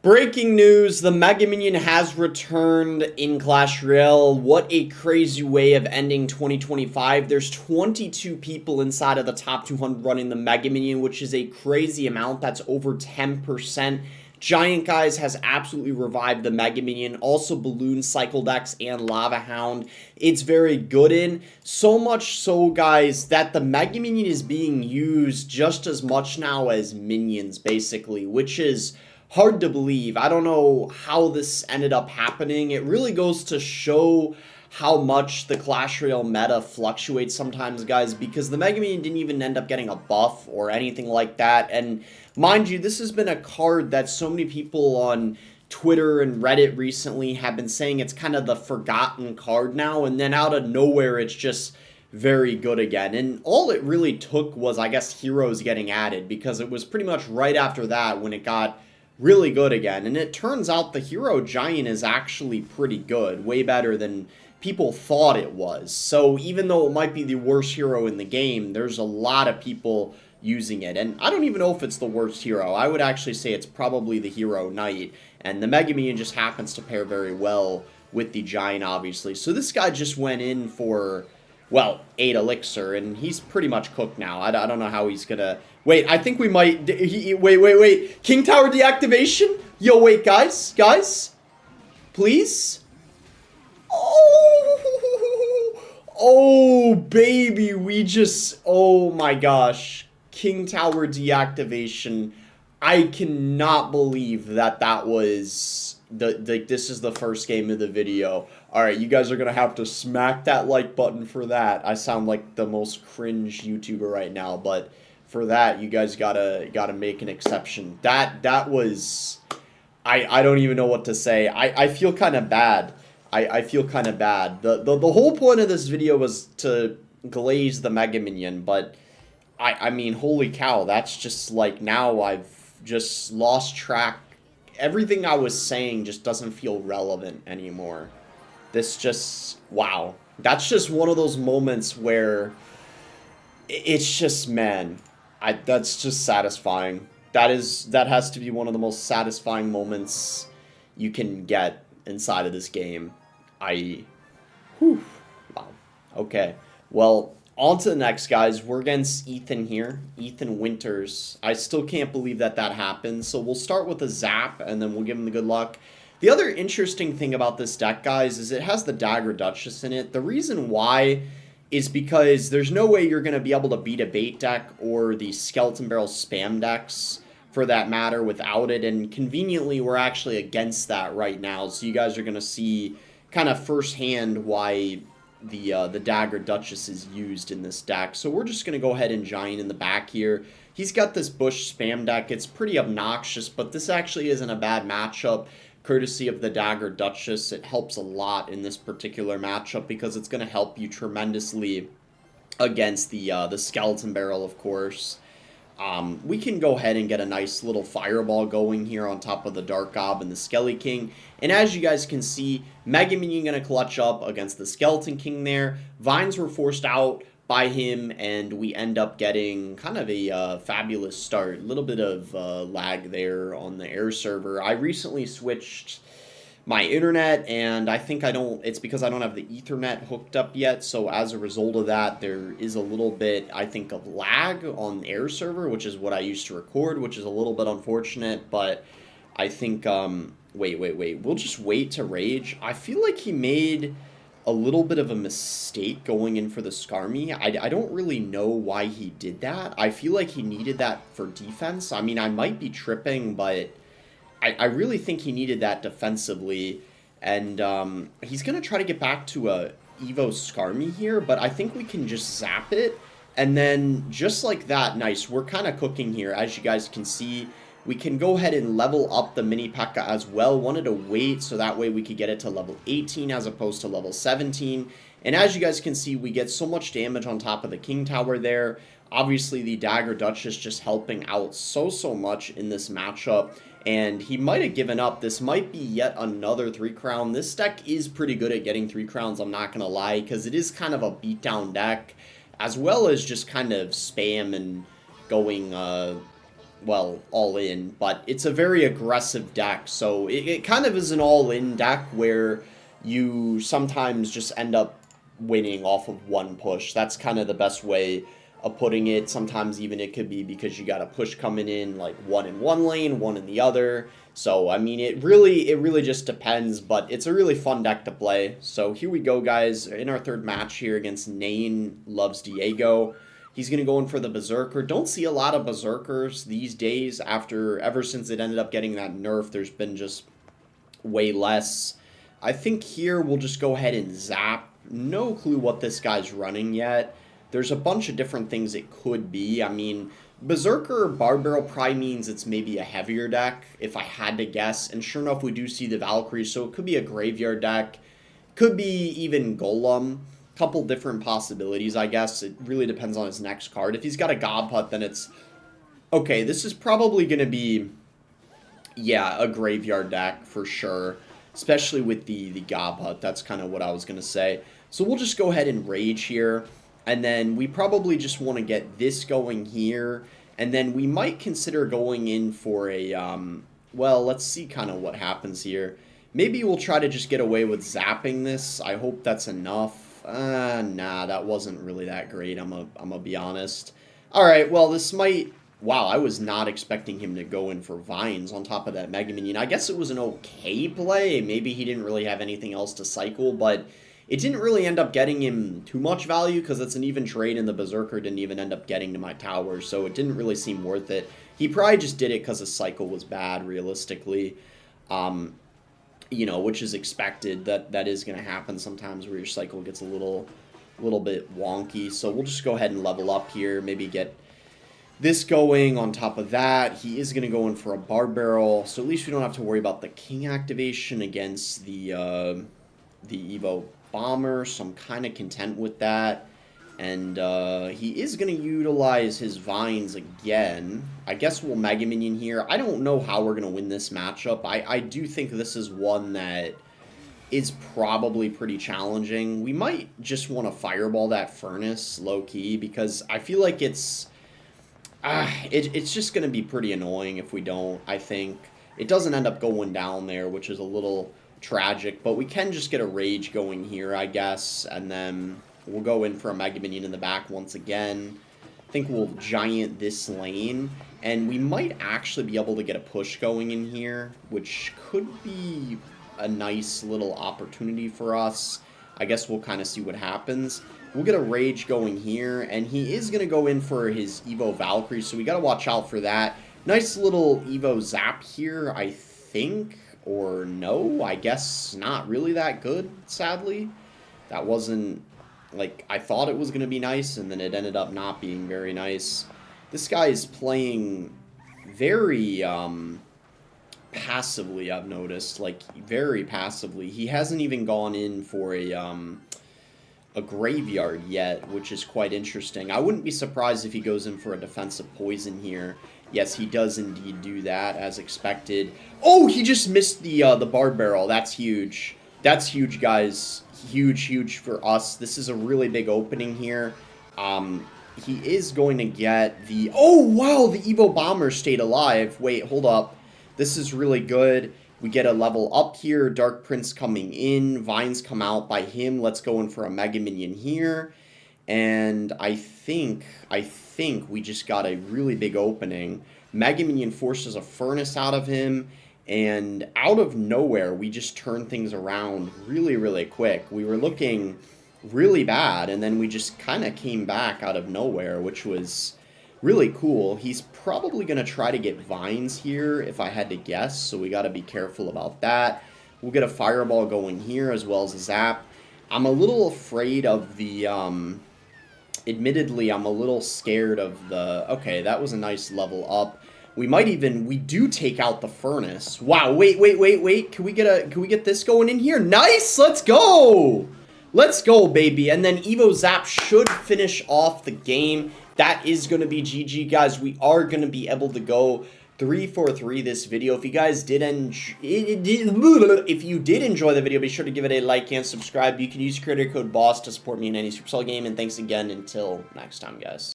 Breaking news, the Mega Minion has returned in Clash Royale. What a crazy way of ending 2025. There's 22 people inside of the top 200 running the Mega Minion, which is a crazy amount. That's over 10%. Giant Guys has absolutely revived the Mega Minion. Also Balloon Cycle Decks and Lava Hound. It's very good in. So much so, guys, that the Mega Minion is being used just as much now as minions, basically, which is hard to believe. I don't know how this ended up happening. It really goes to show how much the Clash Royale meta fluctuates sometimes, guys, because the Mega Minion didn't even end up getting a buff or anything like that. And mind you, this has been a card that so many people on Twitter and Reddit recently have been saying it's kind of the forgotten card now, and then out of nowhere it's just very good again. And all it really took was, I guess, heroes getting added, because it was pretty much right after that when it got really good again. And it turns out the hero giant is actually pretty good, way better than people thought it was. So even though it might be the worst hero in the game, there's a lot of people using it. And I don't even know if it's the worst hero. I would actually say it's probably the hero knight, and the Mega Minion just happens to pair very well with the giant, obviously. So this guy just went in for, well, 8 elixir, and he's pretty much cooked now. I don't know how he's gonna... Wait, I think we might... Wait. King Tower deactivation? Yo, wait, guys. Please? Oh, baby, we just... Oh, my gosh. King Tower deactivation. I cannot believe that was... this is the first game of the video. Alright, you guys are gonna have to smack that like button for that. I sound like the most cringe YouTuber right now, but for that, you guys gotta make an exception. That was... I don't even know what to say. I feel kind of bad. I feel kind of bad. The whole point of this video was to glaze the Mega Minion, but I mean, holy cow, that's just like, now I've just lost track. Everything I was saying just doesn't feel relevant anymore. This just, wow. That's just one of those moments where it's just, man, that's just satisfying. That has to be one of the most satisfying moments you can get inside of this game. Whew, wow. Okay, well, on to the next, guys. We're against Ethan here. Ethan Winters. I still can't believe that happened. So we'll start with a zap, and then we'll give him the good luck. The other interesting thing about this deck, guys, is it has the Dagger Duchess in it. The reason why is because there's no way you're going to be able to beat a bait deck or the Skeleton Barrel spam decks, for that matter, without it. And conveniently, we're actually against that right now. So you guys are going to see kind of firsthand why the Dagger Duchess is used in this deck. So we're just going to go ahead and giant in the back here. He's got this Bush spam deck. It's pretty obnoxious, but this actually isn't a bad matchup, courtesy of the Dagger Duchess. It helps a lot in this particular matchup because it's going to help you tremendously against the Skeleton Barrel, of course. We can go ahead and get a nice little fireball going here on top of the Dark Gob and the Skelly King. And as you guys can see, Mega Minion going to clutch up against the Skeleton King there. Vines were forced out by him, and we end up getting kind of a fabulous start. A little bit of lag there on the air server. I recently switched my internet, and I think it's because I don't have the Ethernet hooked up yet, so as a result of that, there is a little bit, I think, of lag on the air server, which is what I used to record, which is a little bit unfortunate, but I think, wait, we'll just wait to rage. I feel like he made a little bit of a mistake going in for the Skarmy. I don't really know why he did that. I feel like he needed that for defense. I mean, I might be tripping, but I really think he needed that defensively, and he's going to try to get back to a Evo Skarmy here, but I think we can just zap it, and then just like that, nice, we're kind of cooking here. As you guys can see, we can go ahead and level up the Mini P.E.K.K.A as well. Wanted to wait so that way we could get it to level 18 as opposed to level 17, and as you guys can see, we get so much damage on top of the King Tower there. Obviously, the Dagger Duchess just helping out so much in this matchup. And he might have given up. This might be yet another 3 crown. This deck is pretty good at getting 3 crowns, I'm not going to lie, because it is kind of a beatdown deck, as well as just kind of spam and going well, all-in, but it's a very aggressive deck, so it kind of is an all-in deck where you sometimes just end up winning off of one push. That's kind of the best way of putting it. Sometimes even it could be because you got a push coming in, like one in one lane, one in the other. So, I mean, it really just depends, but it's a really fun deck to play. So, here we go, guys, in our third match here against Nain Loves Diego. He's going to go in for the Berserker. Don't see a lot of Berserkers these days ever since it ended up getting that nerf. There's been just way less. I think here we'll just go ahead and zap. No clue what this guy's running yet. There's a bunch of different things it could be. I mean, Berserker Barbarrel probably means it's maybe a heavier deck, if I had to guess. And sure enough, we do see the Valkyrie, so it could be a graveyard deck. Could be even Golem. Couple different possibilities, I guess. It really depends on his next card. If he's got a Godput, then it's... Okay, this is probably going to be... Yeah, a graveyard deck for sure. Especially with the Godput. That's kind of what I was going to say. So we'll just go ahead and Rage here. And then we probably just want to get this going here. And then we might consider going in for a... well, let's see kind of what happens here. Maybe we'll try to just get away with zapping this. I hope that's enough. Nah, that wasn't really that great, I'm gonna be honest. Alright, well, this might... Wow, I was not expecting him to go in for Vines on top of that Mega Minion. I guess it was an okay play. Maybe he didn't really have anything else to cycle, but it didn't really end up getting him too much value because it's an even trade and the Berserker didn't even end up getting to my tower, so it didn't really seem worth it. He probably just did it because his cycle was bad, realistically. You know, which is expected. That is going to happen sometimes where your cycle gets a little bit wonky. So we'll just go ahead and level up here. Maybe get this going on top of that. He is going to go in for a Barbarrel. So at least we don't have to worry about the King activation against the Evo Bomber. So I'm kind of content with that. And he is going to utilize his Vines again. I guess we'll Mega Minion here. I don't know how we're going to win this matchup. I do think this is one that is probably pretty challenging. We might just want to Fireball that Furnace low-key because I feel like it's just going to be pretty annoying if we don't, I think. It doesn't end up going down there, which is a little tragic. But we can just get a Rage going here, I guess, and then... We'll go in for a Mega Minion in the back once again. I think we'll Giant this lane. And we might actually be able to get a push going in here, which could be a nice little opportunity for us. I guess we'll kind of see what happens. We'll get a Rage going here, and he is going to go in for his Evo Valkyrie, so we got to watch out for that. Nice little Evo Zap here, I think, or no, I guess not really that good, sadly. That wasn't... Like, I thought it was going to be nice, and then it ended up not being very nice. This guy is playing very, passively, I've noticed. Like, very passively. He hasn't even gone in for a graveyard yet, which is quite interesting. I wouldn't be surprised if he goes in for a defensive poison here. Yes, he does indeed do that, as expected. Oh, he just missed the Barbarrel. That's huge. That's huge, guys. Huge for us. This is a really big opening here. He is going to get the... Oh, wow, the Evo Bomber stayed alive. Wait, hold up. This is really good. We get a level up here. Dark Prince coming in. Vines come out by him. Let's go in for a Mega Minion here. And I think we just got a really big opening. Mega Minion forces a Furnace out of him. And out of nowhere, we just turned things around really quick. We were looking really bad, and then we just kind of came back out of nowhere, which was really cool. He's probably going to try to get Vines here, if I had to guess, so we got to be careful about that. We'll get a Fireball going here, as well as a Zap. I'm a little afraid of the... Admittedly, I'm a little scared of the... Okay, that was a nice level up. We might even, we do take out the Furnace. Wow, wait. Can we get this going in here? Nice, let's go. Let's go, baby. And then Evo Zap should finish off the game. That is going to be GG, guys. We are going to be able to go 3-for-3 this video. If you guys did enjoy the video, be sure to give it a like and subscribe. You can use creator code BOSS to support me in any Supercell game. And thanks again until next time, guys.